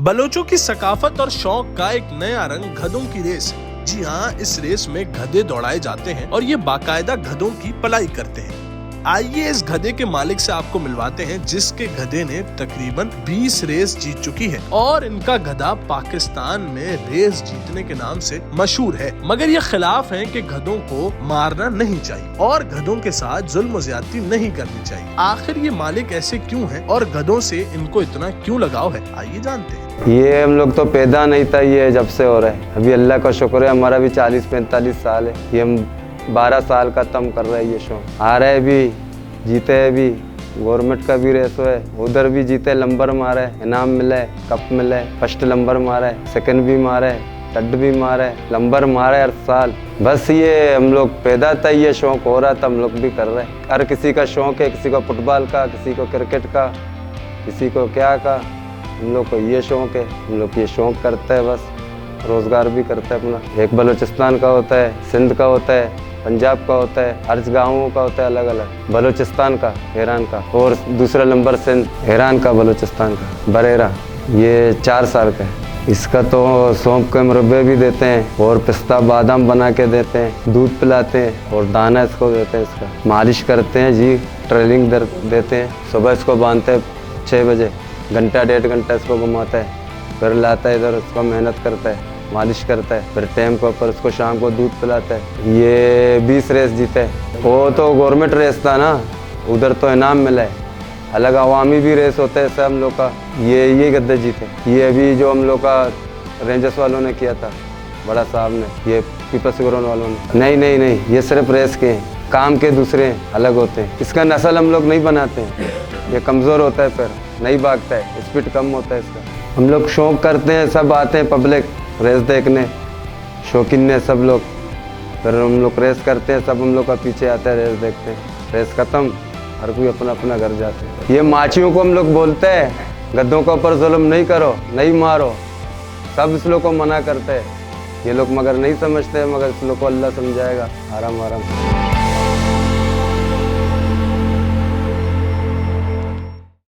बलोचों की सकाफत और शौक का एक नया रंग गधों की रेस है। जी हाँ, इस रेस में गधे दौड़ाए जाते हैं और ये बाकायदा गधों की पलाई करते हैं। आइए इस गधे के मालिक से आपको मिलवाते हैं, जिसके गधे ने तकरीबन 20 रेस जीत चुकी है और इनका गधा पाकिस्तान में रेस जीतने के नाम से मशहूर है। मगर ये खिलाफ है कि गधों को मारना नहीं चाहिए और गधों के साथ जुल्म ज्यादती नहीं करनी चाहिए। आखिर ये मालिक ऐसे क्यों हैं और गधों से इनको इतना क्यों लगाव है, आइए जानते हैं। ये हम लोग तो पैदा नहीं था, ये जब से हो रहा है। अभी अल्लाह का शुक्र है, हमारा भी 40-45 साल है। ये हम 12 साल का तम कर रहा है। ये शौक आ रहा है, भी जीते है, भी गवर्नमेंट का भी रेस है, उधर भी जीते, नंबर मारा है, इनाम मिला है, कप मिला है, फर्स्ट नंबर मारा है, सेकंड भी मारा है, थर्ड भी मारा है, नंबर मारा है हर साल। बस ये हम लोग पैदा था, ये शौक हो रहा था, हम लोग भी कर रहे हैं। हर किसी का शौक है, किसी को फुटबॉल का, किसी को क्रिकेट का, किसी को क्या का। हम लोग को ये शौक है, हम लोग ये शौक करते हैं, बस रोज़गार भी करते हैं अपना। एक बलूचिस्तान का होता है, सिंध का होता है, पंजाब का होता है, हर गाँवों का होता है अलग अलग। बलूचिस्तान का, ईरान का, और दूसरा नंबर सिंध, ईरान का, बलूचिस्तान का, बरेरा। ये 4 साल का है। इसका तो सौंफ के मुरब्बे भी देते हैं और पिस्ता बादाम बना के देते हैं, दूध पिलाते हैं और दाना इसको देते हैं। इसका मालिश करते हैं जी, ट्रेनिंग देते हैं। सुबह इसको बांधते हैं 6 बजे, घंटा 1.5 घंटा इसको घुमाता है, फिर लाता है इधर, उसका मेहनत करता है, मालिश करता है, फिर टाइम के ऊपर उसको शाम को दूध पिलाता है। ये 20 रेस जीते है। वो तो गवर्नमेंट रेस था ना, उधर तो इनाम मिला है। अलग अवामी भी रेस होता है सब हम लोग का। ये गद्दे जीते। ये अभी जो हम लोग का रेंजर्स वालों ने किया था, बड़ा साहब ने, ये पीपल्स ग्राउंड वालों ने, नहीं, ये सिर्फ रेस के हैं, काम के दूसरे अलग होते हैं। इसका नस्ल हम लोग नहीं बनाते हैं, ये कमज़ोर होता है, फिर नहीं भागता है, स्पीड कम होता है इसका। हम लोग शौक करते हैं, सब आते हैं पब्लिक रेस देखने, शौकीन ने सब लोग, फिर हम लोग रेस करते हैं, सब हम लोग का पीछे आते हैं, रेस देखते हैं। रेस ख़त्म, हर कोई अपना अपना घर जाते हैं। ये माचियों को हम लोग बोलते हैं, गद्दों के ऊपर जुल्म नहीं करो, नहीं मारो, सब इस लोग को मना करते हैं। ये लोग मगर नहीं समझते, मगर इस लोग को अल्लाह समझाएगा। आराम आराम।